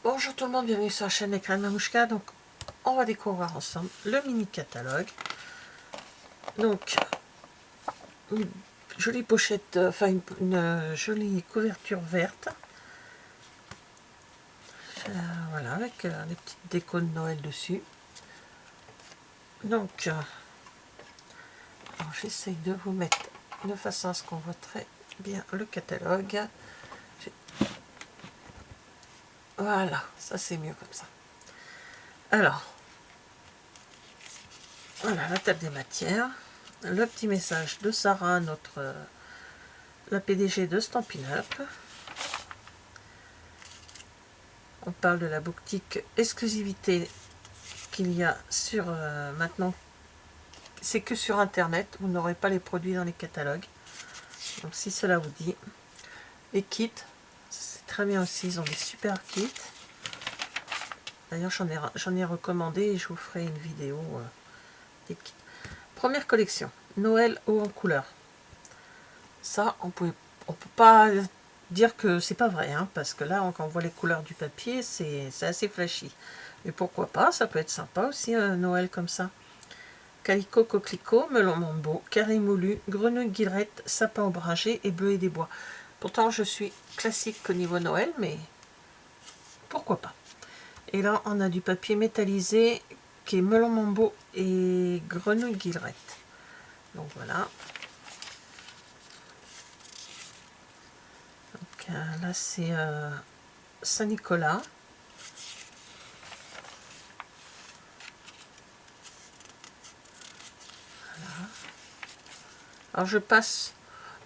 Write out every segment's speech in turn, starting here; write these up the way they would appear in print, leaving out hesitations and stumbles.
Bonjour tout le monde, bienvenue sur la chaîne Écran de Mamouchka. Donc on va découvrir ensemble le mini catalogue. Donc une jolie pochette, enfin une jolie couverture verte. Voilà, avec des petites décos de Noël dessus. Donc j'essaye de vous mettre de façon à ce qu'on voit très bien le catalogue. Voilà, ça c'est mieux comme ça. Alors, voilà la table des matières, le petit message de Sarah, la PDG de Stampin' Up. On parle de la boutique exclusivité qu'il y a sur maintenant. C'est que sur internet, vous n'aurez pas les produits dans les catalogues. Donc si cela vous dit, les kits, c'est très bien aussi, ils ont des super kits. D'ailleurs j'en ai recommandé et je vous ferai une vidéo des kits. Première collection, Noël haut en couleur. Ça, on peut pas dire que c'est pas vrai, hein, parce que là, quand on voit les couleurs du papier, c'est assez flashy. Mais pourquoi pas, ça peut être sympa aussi, Noël comme ça. Calicot, coquelicot, melon mambo, carré moulu, grenouille guillerette, sapin ombragé et bleuet des bois. Pourtant, je suis classique au niveau Noël, mais pourquoi pas. Et là, on a du papier métallisé qui est melon mambo et grenouille guillerette. Donc voilà. Là, c'est Saint-Nicolas. Voilà. Alors, je passe,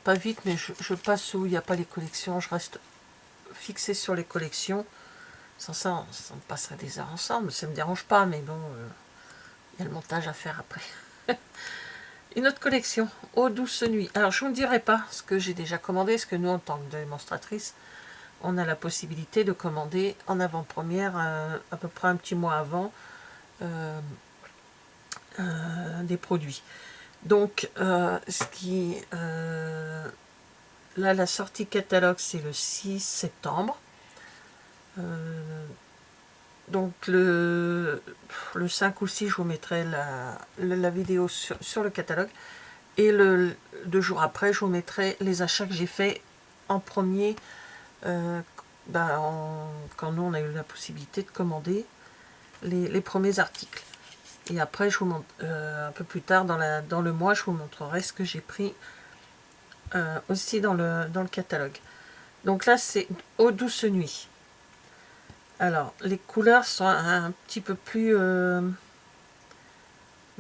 pas vite, mais je passe où il n'y a pas les collections. Je reste fixée sur les collections. Sans ça, on passerait des heures ensemble. Ça ne me dérange pas, mais bon, il y a le montage à faire après. Une autre collection, Ô douce nuit. Alors, je ne vous dirai pas ce que j'ai déjà commandé, parce que nous, en tant que démonstratrice, on a la possibilité de commander en avant-première, à peu près un petit mois avant, des produits. Donc, là, la sortie catalogue, c'est le 6 septembre. Donc, le 5 ou 6, je vous mettrai la vidéo sur le catalogue. Et 2 jours après, je vous mettrai les achats que j'ai fait en premier, quand nous, on a eu la possibilité de commander les premiers articles. Et après, je vous montre, un peu plus tard dans le mois, je vous montrerai ce que j'ai pris aussi dans le catalogue. Donc là, c'est Ô douce nuit. Alors, les couleurs sont un petit peu plus dans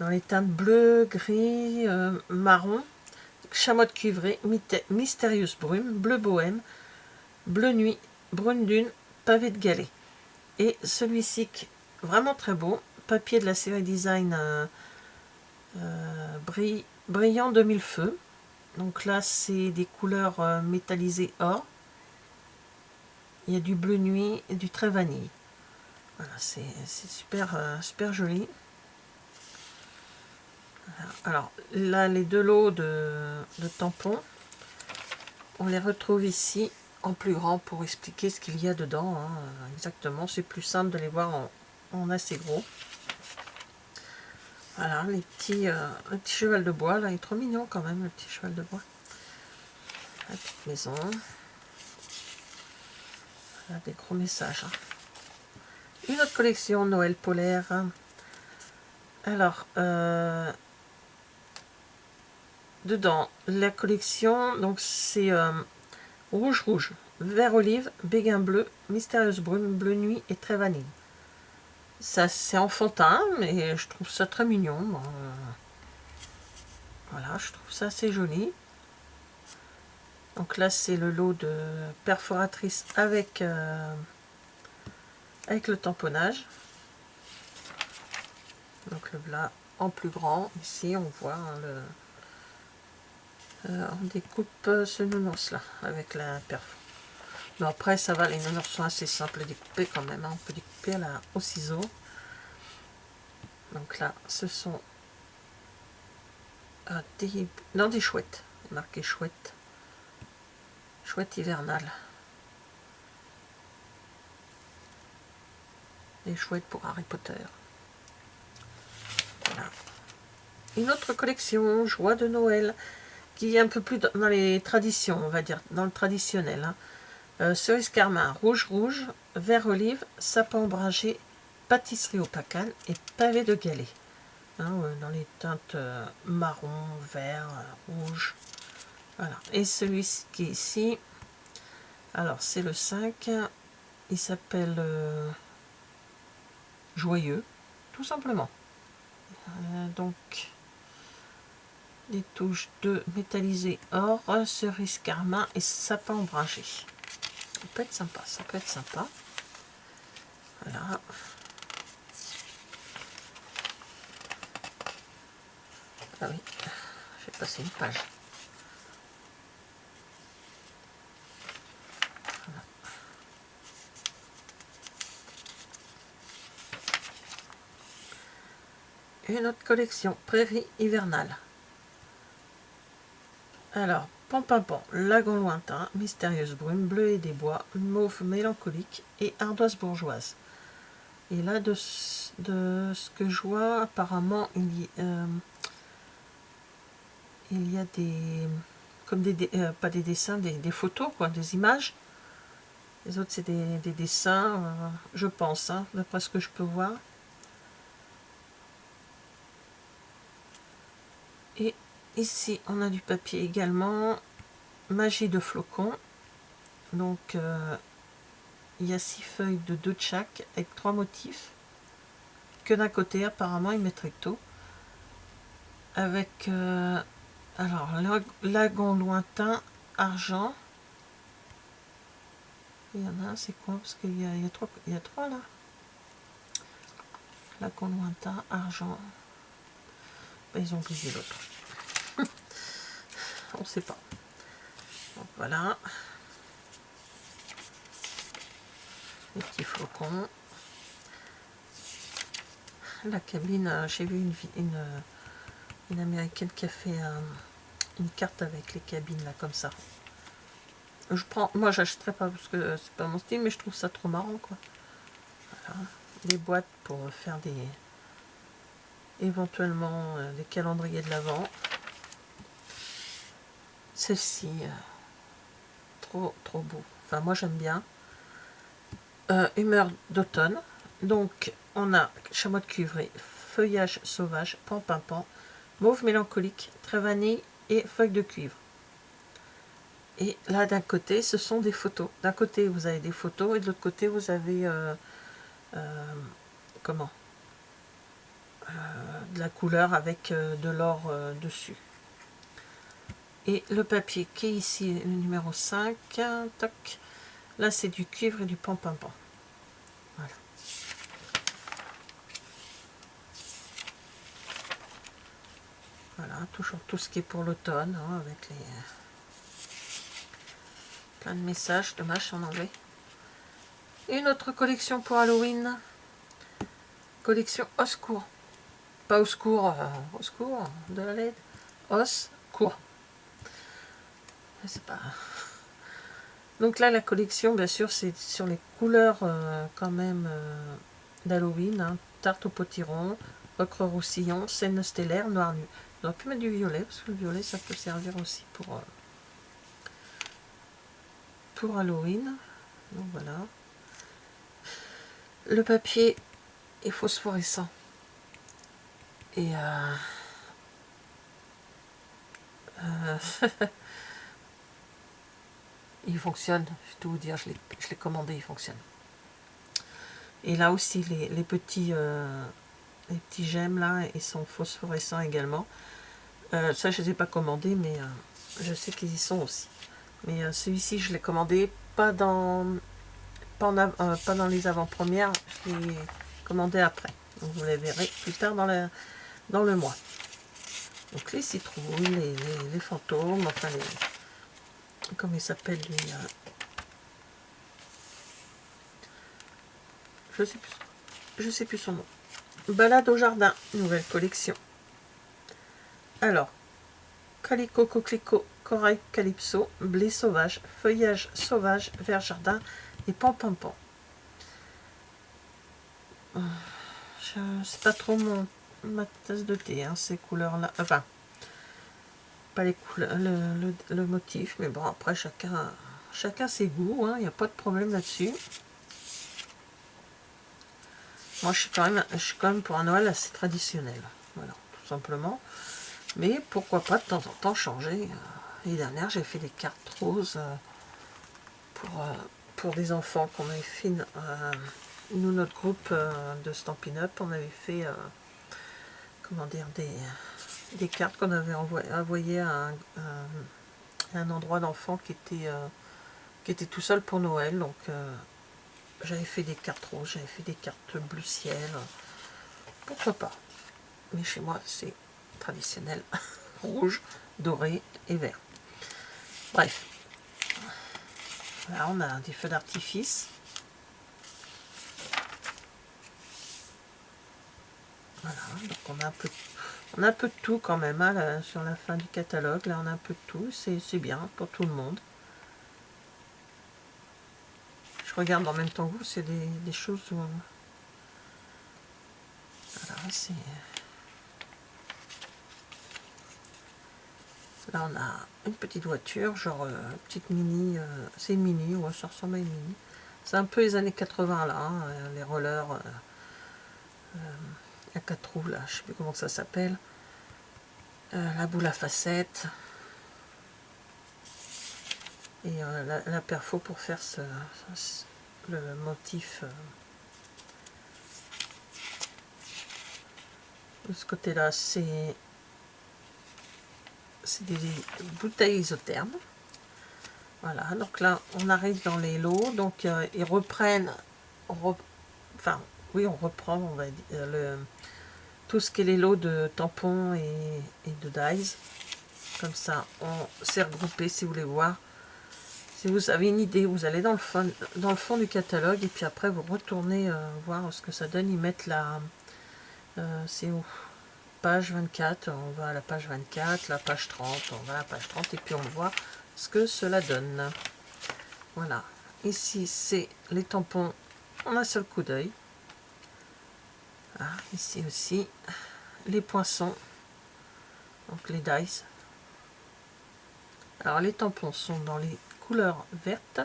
les teintes bleu, gris, marron, chamois cuivré, mystérieuse brume, bleu bohème, bleu nuit, brune dune, pavé de galets. Et celui-ci, vraiment très beau, papier de la série design brillant 2000 feux. Donc là, c'est des couleurs métallisées or. Il y a du bleu nuit et du trait vanille. Voilà, c'est super, super joli. Voilà. Alors là, les 2 lots de tampons, on les retrouve ici en plus grand pour expliquer ce qu'il y a dedans. Hein. Exactement, c'est plus simple de les voir en assez gros. Voilà, le petit cheval de bois, là, il est trop mignon quand même, le petit cheval de bois. La petite maison. Voilà, des gros messages. Hein. Une autre collection Noël polaire. Alors, dedans, la collection, donc c'est rouge rouge, vert olive, béguin bleu, mystérieuse brume, bleu nuit et très vanille. Ça, c'est enfantin, mais je trouve ça très mignon. Bon, voilà, je trouve ça assez joli. Donc là, c'est le lot de perforatrice avec le tamponnage. Donc le voilà en plus grand. Ici, on voit hein, on découpe ce nounours là avec la perf. Mais après, ça va, les nounours sont assez simples à découper quand même. Hein. On peut découper au ciseau. Donc là, ce sont des chouettes. Marqué chouette. Chouette hivernale. des chouettes pour Harry Potter. Voilà. Une autre collection, Joie de Noël, qui est un peu plus dans les traditions, on va dire, dans le traditionnel. Hein. Cerise carmin, rouge rouge, vert olive, sapin ombragé, pâtisserie au pacane et pavé de galets. Hein, dans les teintes marron, vert, rouge. Voilà. Et celui qui est ici, alors c'est le 5, il s'appelle Joyeux, tout simplement. Donc, les touches de métallisé or, cerise carmin et sapin ombragé. Ça peut être sympa, ça peut être sympa. Voilà. Ah oui, j'ai passé une page. Voilà. Une autre collection, Prairie hivernale. Alors, Pampimpan, Lagon lointain, Mystérieuse brume, Bleuet des bois, Mauve mélancolique et Ardoise bourgeoise. Et là, de ce que je vois, apparemment, il y a des... comme pas des dessins, des photos, quoi, des images. Les autres, c'est des dessins, je pense, hein, d'après ce que je peux voir. Et ici, on a du papier également. Magie de flocons. Donc, il y a 6 feuilles de 2 de chaque, avec 3 motifs. Que d'un côté, apparemment, ils mettent recto. Avec, alors, lagon lointain, argent. Il y en a un, c'est quoi? Parce qu'il y a trois là. Lagon lointain, argent. Ben, ils ont oublié l'autre. On ne sait pas. Donc voilà. Les petits flocons. La cabine, j'ai vu une américaine qui a fait une carte avec les cabines là comme ça. Moi j'achèterais pas parce que c'est pas mon style, mais je trouve ça trop marrant quoi. Voilà. Des boîtes pour faire éventuellement des calendriers de l'Avent. Celle-ci, trop beau. Enfin moi j'aime bien. Humeur d'automne. Donc on a chamois de cuivré, feuillage sauvage, pan, mauve mélancolique, très vanille et feuilles de cuivre. Et là d'un côté ce sont des photos. D'un côté vous avez des photos et de l'autre côté vous avez de la couleur avec de l'or dessus. Et le papier qui est ici, le numéro 5, toc. Là c'est du cuivre et du pan. Voilà. Voilà, toujours tout ce qui est pour l'automne, hein, avec les plein de messages, dommage en anglais. Une autre collection pour Halloween, collection au secours. Pas au secours, de la LED. Os court. Je sais pas. Donc là, la collection, bien sûr, c'est sur les couleurs quand même d'Halloween. Hein. Tarte au potiron, ocre roussillon, scène stellaire, noir nu. On aurait pu mettre du violet, parce que le violet, ça peut servir aussi pour Halloween. Donc voilà. Le papier est phosphorescent. Et il fonctionne, je vais tout vous dire, je l'ai commandé, il fonctionne. Et là aussi, les petits gemmes là, ils sont phosphorescents également. Ça, je ne les ai pas commandés, mais je sais qu'ils y sont aussi. Mais celui-ci, je l'ai commandé pas dans les avant-premières, je l'ai commandé après. Donc vous les verrez plus tard dans le mois. Donc les citrouilles, les fantômes, enfin comment il s'appelle lui je sais plus son nom. Balade au jardin, nouvelle collection. Alors, calico, coquelicot, corail, calypso, blé sauvage, feuillage sauvage, vert jardin et pan. C'est pas trop ma tasse de thé, hein, ces couleurs-là. Enfin, pas les couleurs, le motif, mais bon, après, chacun ses goûts, il n'y a pas de problème là-dessus. Moi, je suis quand même pour un Noël assez traditionnel. Voilà, tout simplement. Mais pourquoi pas de temps en temps changer. L'année dernière, j'ai fait des cartes roses pour des enfants qu'on avait fait. Nous, notre groupe de Stampin' Up, on avait fait comment dire, des cartes qu'on avait envoyées à un endroit d'enfant qui était tout seul pour Noël. Donc, j'avais fait des cartes roses, j'avais fait des cartes bleu ciel. Pourquoi pas? Mais chez moi, c'est traditionnel. Rouge, doré et vert. Bref. Là, on a des feux d'artifice. Voilà, donc on a un peu de tout quand même, hein, là, sur la fin du catalogue. Là, on a un peu de tout. C'est bien pour tout le monde. Je regarde en même temps que vous, c'est des choses où... Voilà, c'est... Là, on a une petite voiture, genre petite mini. C'est une mini, ouais, ça ressemble à une mini. C'est un peu les années 80, là, hein, les rollers à 4 roues, là, je sais plus comment ça s'appelle. La boule à facettes. Et la perfo pour faire le motif de ce côté-là, c'est des bouteilles isothermes. Voilà, donc là, on arrive dans les lots, donc ils reprennent, enfin, oui, on reprend, on va dire, tout ce qui est les lots de tampons et de dies. Comme ça, on s'est regroupé, si vous voulez voir. Si vous avez une idée, vous allez dans le fond du catalogue, et puis après, vous retournez voir ce que ça donne. Ils mettent c'est où? Page 24, on va à la page 24, la page 30, on va à la page 30, et puis on voit ce que cela donne. Voilà. Ici, c'est les tampons en un seul coup d'œil. Ah, ici aussi, les poinçons, donc les dice. Alors, les tampons sont dans les couleurs vertes,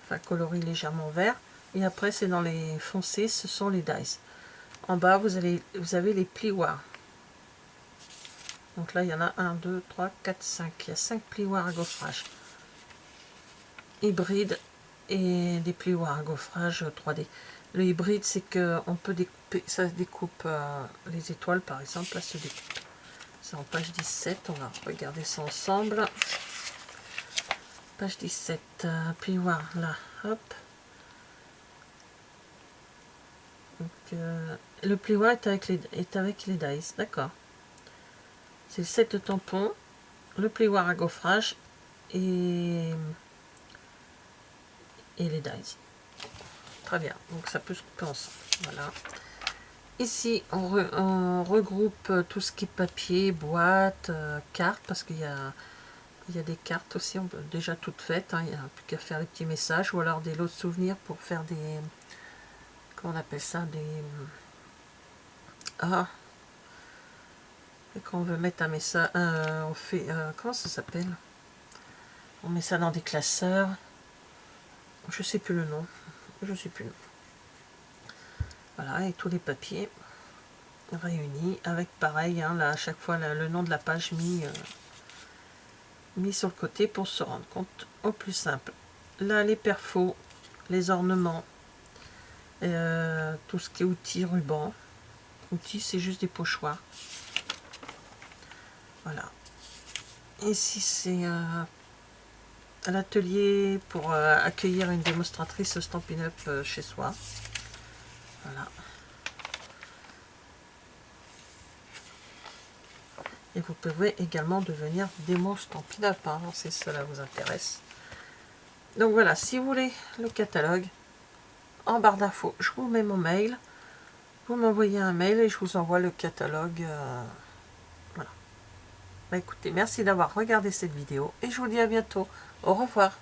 enfin coloris légèrement vert, et après, c'est dans les foncés, ce sont les dice. En bas, vous avez les plioirs. Donc là, il y en a 1, 2, 3, 4, 5. Il y a 5 plioirs à gaufrage. Hybride et des plioirs à gaufrage 3D. Le hybride, c'est qu'on peut découper, ça se découpe les étoiles par exemple, là se découpe. C'est en page 17, on va regarder ça ensemble. Page 17, plioir là, hop. Donc, le plioir est avec les dice, d'accord. C'est le set de tampons, le plioir à gaufrage et les dies. Très bien, donc ça peut se couper ensemble. Voilà. Ici, on regroupe tout ce qui est papier, boîte, cartes, parce qu'il y a des cartes aussi déjà toutes faites. Hein, il n'y a plus qu'à faire les petits messages, ou alors des lots de souvenirs pour faire des... Comment on appelle ça? Et quand on veut mettre un message, on fait... comment ça s'appelle? On met ça dans des classeurs. Je sais plus le nom. Je sais plus le nom. Voilà, et tous les papiers réunis avec pareil, hein, là à chaque fois le nom de la page mis sur le côté pour se rendre compte au plus simple. Là, les perfos, les ornements, tout ce qui est outils, ruban. Outils, c'est juste des pochoirs. Voilà. Ici, c'est l'atelier pour accueillir une démonstratrice Stampin' Up chez soi. Voilà. Et vous pouvez également devenir démo Stampin' Up, hein, si cela vous intéresse. Donc voilà, si vous voulez le catalogue, en barre d'infos, je vous mets mon mail. Vous m'envoyez un mail et je vous envoie le catalogue. Voilà. Bah écoutez, merci d'avoir regardé cette vidéo et je vous dis à bientôt. Au revoir.